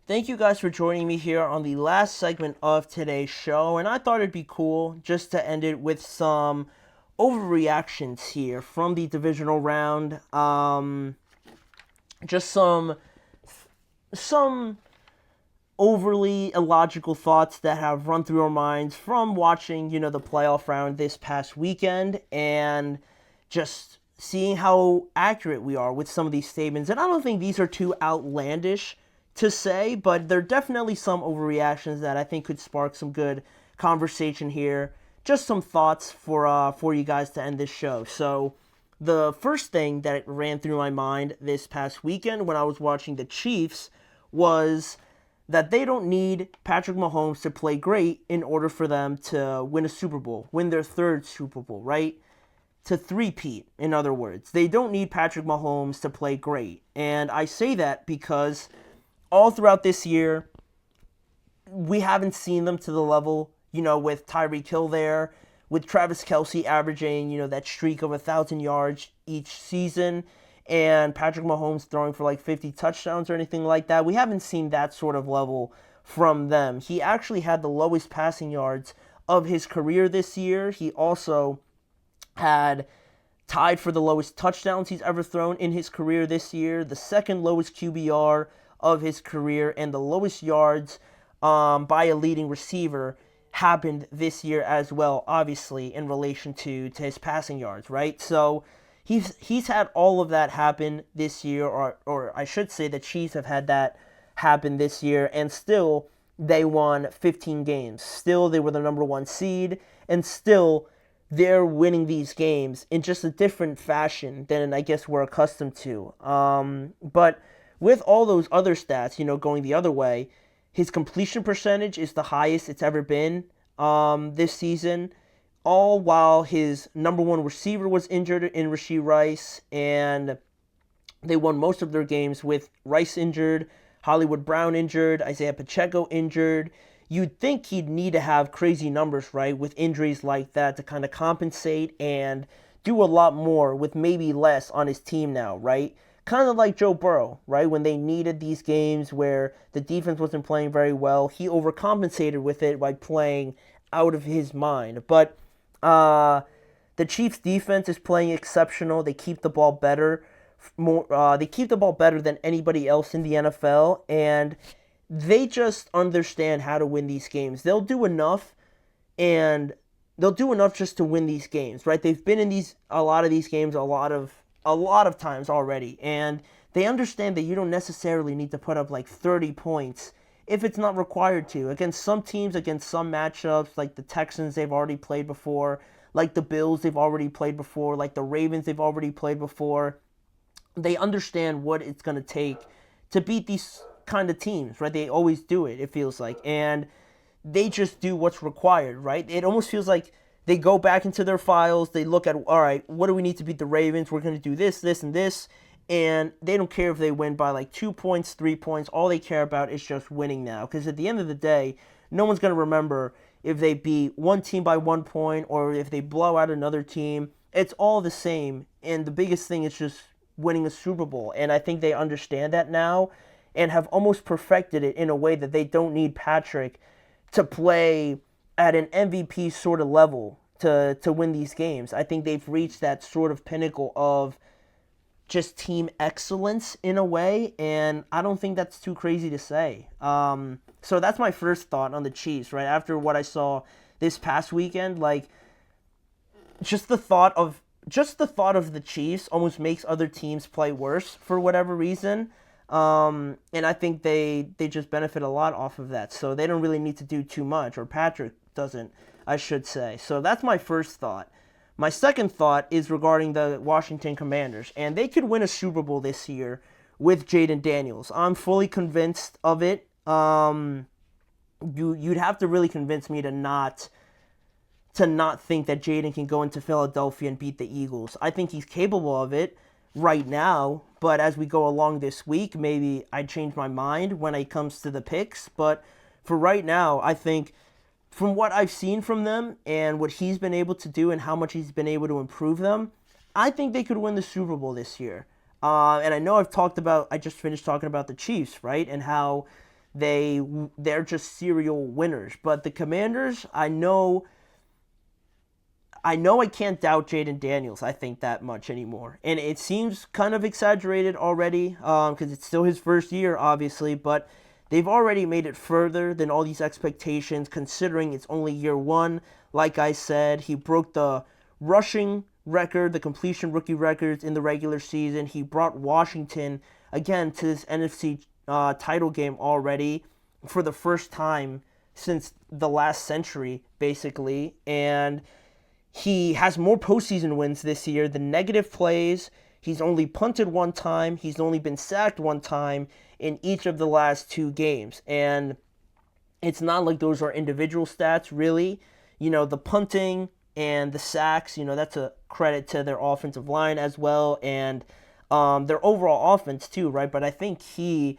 Thank you guys for joining me here on the last segment of today's show, and I thought it'd be cool just to end it with some overreactions here from the divisional round. Just some overly illogical thoughts that have run through our minds from watching, the playoff round this past weekend and just seeing how accurate we are with some of these statements. And I don't think these are too outlandish to say, but there are definitely some overreactions that I think could spark some good conversation here. Just some thoughts for you guys to end this show. So, the first thing that ran through my mind this past weekend when I was watching the Chiefs was that they don't need Patrick Mahomes to play great in order for them to win a Super Bowl, win their third Super Bowl, right? To three-peat, in other words. They don't need Patrick Mahomes to play great. And I say that because all throughout this year, we haven't seen them to the level, with Tyreek Hill there, with Travis Kelce averaging, that streak of 1,000 yards each season, and Patrick Mahomes throwing for like 50 touchdowns or anything like that. We haven't seen that sort of level from them. He actually had the lowest passing yards of his career this year. He also had tied for the lowest touchdowns he's ever thrown in his career this year, the second lowest QBR of his career, and the lowest yards by a leading receiver happened this year as well, obviously, in relation to his passing yards, right? So he's had all of that happen this year, or I should say the Chiefs have had that happen this year, and still they won 15 games. Still, they were the number one seed, and still they're winning these games in just a different fashion than I guess we're accustomed to. But with all those other stats, going the other way, his completion percentage is the highest it's ever been this season, all while his number one receiver was injured in Rashee Rice, and they won most of their games with Rice injured, Hollywood Brown injured, Isaiah Pacheco injured. You'd think he'd need to have crazy numbers, right, with injuries like that to kind of compensate and do a lot more with maybe less on his team now, right? Kind of like Joe Burrow, right? When they needed these games where the defense wasn't playing very well, he overcompensated with it by playing out of his mind. But the Chiefs' defense is playing exceptional. They keep the ball better. They keep the ball better than anybody else in the NFL, and they just understand how to win these games. They'll do enough, and they'll do enough just to win these games, right? They've been in a lot of these games a lot of times already, and they understand that you don't necessarily need to put up like 30 points if it's not required to. Against some teams, against some matchups, like the Texans, they've already played before, like the Bills, they've already played before, like the Ravens, they've already played before. They understand what it's going to take to beat these kind of teams, right? They always do it, it feels like, and they just do what's required, right? It almost feels like they go back into their files, they look at, all right, what do we need to beat the Ravens? We're going to do this, this, and this, and they don't care if they win by like 2 points, 3 points. All they care about is just winning now, because at the end of the day, no one's going to remember if they beat one team by 1 point or if they blow out another team. It's all the same, and the biggest thing is just winning a Super Bowl, and I think they understand that now and have almost perfected it in a way that they don't need Patrick to play at an MVP sort of level to win these games. I think they've reached that sort of pinnacle of just team excellence in a way, and I don't think that's too crazy to say. So that's my first thought on the Chiefs, right? After what I saw this past weekend, like just the thought of the Chiefs almost makes other teams play worse for whatever reason. And I think they just benefit a lot off of that. So they don't really need to do too much, or Patrick doesn't, I should say. So that's my first thought. My second thought is regarding the Washington Commanders, and they could win a Super Bowl this year with Jaden Daniels. I'm fully convinced of it. You'd have to really convince me to not think that Jaden can go into Philadelphia and beat the Eagles. I think he's capable of it right now, but as we go along this week, maybe I change my mind when it comes to the picks. But for right now, I think from what I've seen from them and what he's been able to do and how much he's been able to improve them, I think they could win the Super Bowl this year. And I know I just finished talking about the Chiefs, right? And how they're just serial winners. But the Commanders, I know I can't doubt Jaden Daniels, I think, that much anymore. And it seems kind of exaggerated already because it's still his first year, obviously, but they've already made it further than all these expectations, considering it's only year one. Like I said, he broke the rushing record, the completion rookie records in the regular season. He brought Washington, again, to this NFC title game already for the first time since the last century, basically. And he has more postseason wins this year than negative plays. He's only punted one time. He's only been sacked one time in each of the last two games. And it's not like those are individual stats, really. The punting and the sacks, that's a credit to their offensive line as well. And their overall offense, too, right? But I think he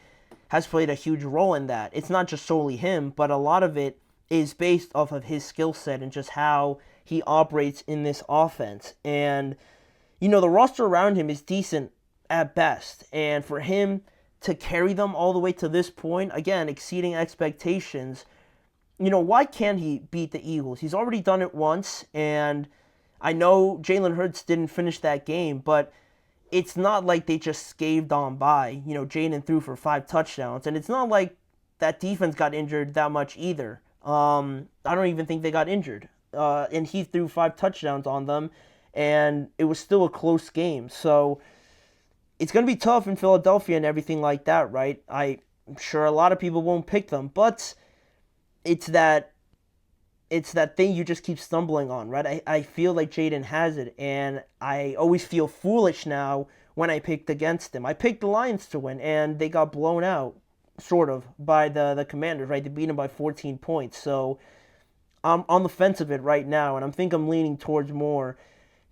has played a huge role in that. It's not just solely him, but a lot of it is based off of his skill set and just how he operates in this offense. And, the roster around him is decent at best. And for him to carry them all the way to this point, again, exceeding expectations, why can't he beat the Eagles? He's already done it once. And I know Jalen Hurts didn't finish that game, but it's not like they just scathed on by. Jaden threw for 5 touchdowns. And it's not like that defense got injured that much either. I don't even think they got injured. And he threw 5 touchdowns on them, and it was still a close game. So it's going to be tough in Philadelphia and everything like that, right? I'm sure a lot of people won't pick them, but it's that thing you just keep stumbling on, right? I feel like Jaden has it, and I always feel foolish now when I picked against him. I picked the Lions to win, and they got blown out, sort of, by the Commanders, right? They beat them by 14 points, so I'm on the fence of it right now, and I think I'm leaning towards more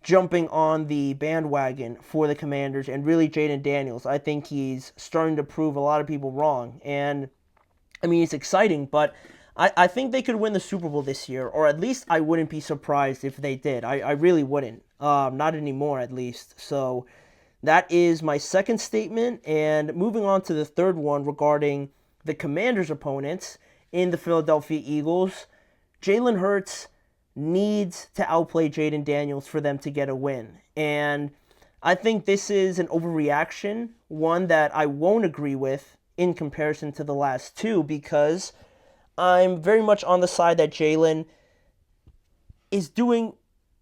jumping on the bandwagon for the Commanders and really Jaden Daniels. I think he's starting to prove a lot of people wrong, and it's exciting, but I think they could win the Super Bowl this year, or at least I wouldn't be surprised if they did. I really wouldn't. Not anymore, at least. So that is my second statement, and moving on to the third one regarding the Commanders' opponents in the Philadelphia Eagles. Jalen Hurts needs to outplay Jaden Daniels for them to get a win. And I think this is an overreaction, one that I won't agree with in comparison to the last two, because I'm very much on the side that Jalen is doing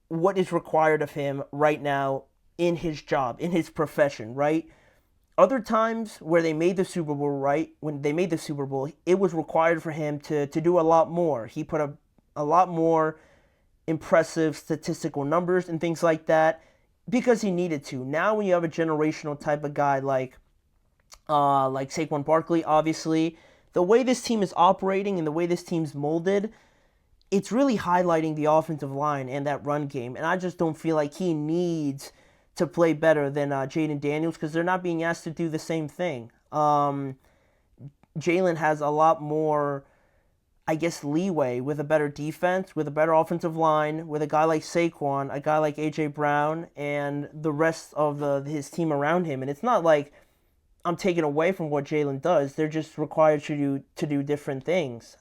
what is required of him right now in his job, in his profession, right? Other times where they made the Super Bowl, right, when they made the Super Bowl, it was required for him to do a lot more. He put a lot more impressive statistical numbers and things like that because he needed to. Now when you have a generational type of guy like Saquon Barkley, obviously, the way this team is operating and the way this team's molded, it's really highlighting the offensive line and that run game. And I just don't feel like he needs to play better than Jaden Daniels because they're not being asked to do the same thing. Jalen has a lot more, I guess, leeway with a better defense, with a better offensive line, with a guy like Saquon, a guy like A.J. Brown, and the rest of his team around him. And it's not like I'm taking away from what Jalen does. They're just required to do different things.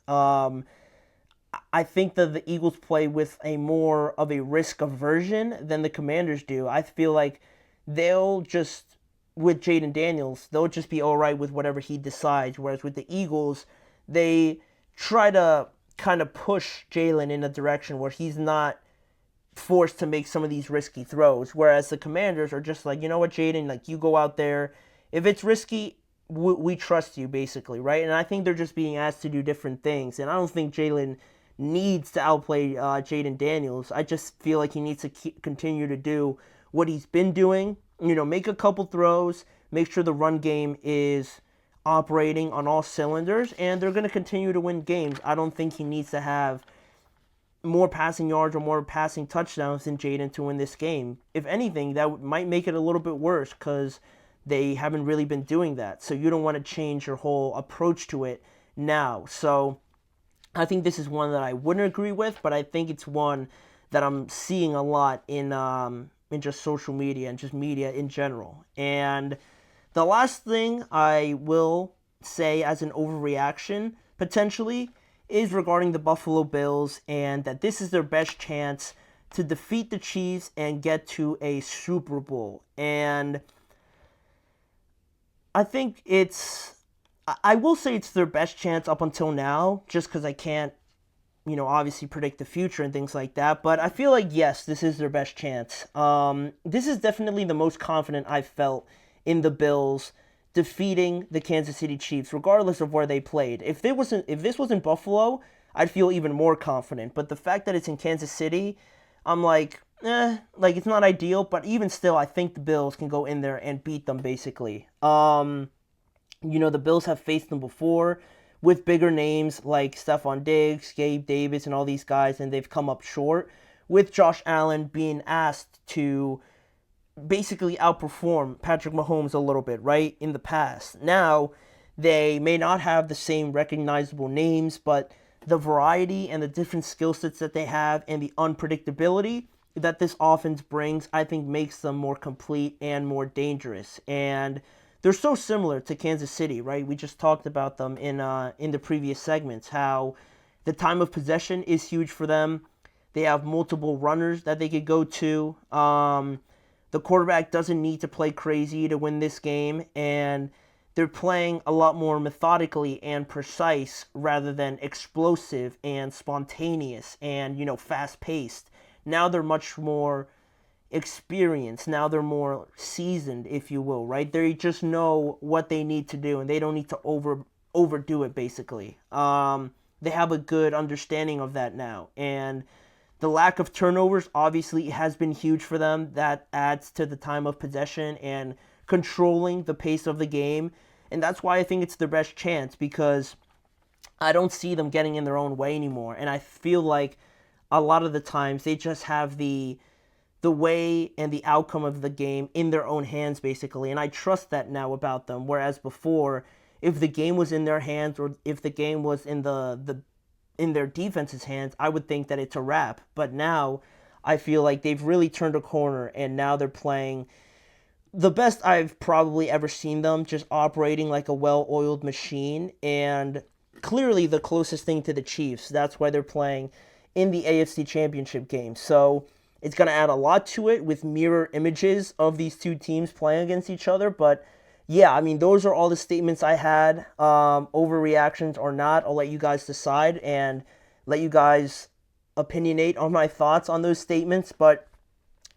I think that the Eagles play with a more of a risk aversion than the Commanders do. I feel like they'll just, with Jaden Daniels, they'll just be all right with whatever he decides. Whereas with the Eagles, they try to kind of push Jalen in a direction where he's not forced to make some of these risky throws. Whereas the Commanders are just like, you know what, Jaden, like you go out there. If it's risky, we trust you, basically, right? And I think they're just being asked to do different things. And I don't think Jalen needs to outplay Jaden Daniels. I just feel like he needs to continue to do what he's been doing. Make a couple throws, make sure the run game is operating on all cylinders, and they're going to continue to win games. I don't think he needs to have more passing yards or more passing touchdowns than Jaden to win this game. If anything, that might make it a little bit worse because they haven't really been doing that. So you don't want to change your whole approach to it now. So I think this is one that I wouldn't agree with, but I think it's one that I'm seeing a lot in just social media and just media in general. And the last thing I will say as an overreaction, potentially, is regarding the Buffalo Bills and that this is their best chance to defeat the Chiefs and get to a Super Bowl. And I think I will say it's their best chance up until now, just because I can't, obviously predict the future and things like that. But I feel like, yes, this is their best chance. This is definitely the most confident I've felt in the Bills defeating the Kansas City Chiefs, regardless of where they played. If this was in Buffalo, I'd feel even more confident. But the fact that it's in Kansas City, I'm like it's not ideal. But even still, I think the Bills can go in there and beat them, basically. The Bills have faced them before with bigger names like Stephon Diggs, Gabe Davis, and all these guys, and they've come up short, with Josh Allen being asked to basically outperform Patrick Mahomes a little bit, right, in the past. Now, they may not have the same recognizable names, but the variety and the different skill sets that they have and the unpredictability that this offense brings, I think makes them more complete and more dangerous. And they're so similar to Kansas City, right? We just talked about them in the previous segments, how the time of possession is huge for them. They have multiple runners that they could go to. The quarterback doesn't need to play crazy to win this game, and they're playing a lot more methodically and precise rather than explosive and spontaneous and, fast-paced. Now they're much more experienced. Now they're more seasoned, if you will, right? They just know what they need to do, and they don't need to overdo it, basically. They have a good understanding of that now, and the lack of turnovers obviously has been huge for them. That adds to the time of possession and controlling the pace of the game. And that's why I think it's their best chance, because I don't see them getting in their own way anymore. And I feel like a lot of the times they just have the way and the outcome of the game in their own hands, basically. And I trust that now about them. Whereas before, if the game was in their hands or if the game was in in their defense's hands, I would think that it's a wrap. But now I feel like they've really turned a corner, and now they're playing the best I've probably ever seen them, just operating like a well-oiled machine, and clearly the closest thing to the Chiefs. That's why they're playing in the NFC Championship game. So it's going to add a lot to it with mirror images of these two teams playing against each other. But yeah, I mean, those are all the statements I had. Overreactions or not, I'll let you guys decide and let you guys opinionate on my thoughts on those statements. But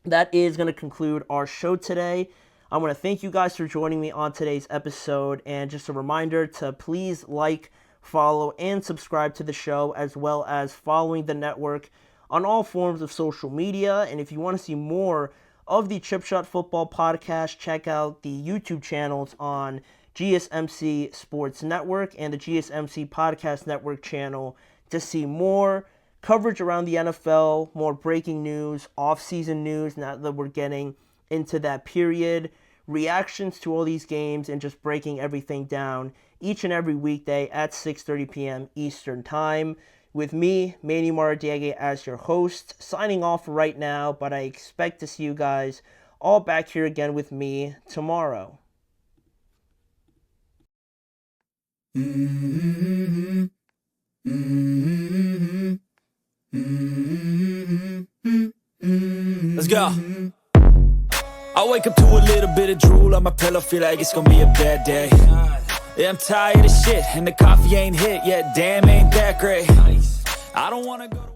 that is going to conclude our show today. I want to thank you guys for joining me on today's episode. And just a reminder to please like, follow, and subscribe to the show, as well as following the network on all forms of social media. And if you want to see more of the Chip Shot Football podcast, check out the YouTube channels on GSMC Sports Network and the GSMC Podcast Network channel to see more coverage around the NFL, more breaking news, off-season news now that we're getting into that period, reactions to all these games, and just breaking everything down each and every weekday at 6:30 p.m. Eastern Time. With me, Manny Maradiaga, as your host, signing off right now, but I expect to see you guys all back here again with me tomorrow. Let's go. I wake up to a little bit of drool on my pillow, feel like it's gonna be a bad day. Yeah, I'm tired of shit, and the coffee ain't hit yet, damn, ain't that great. I don't wanna go to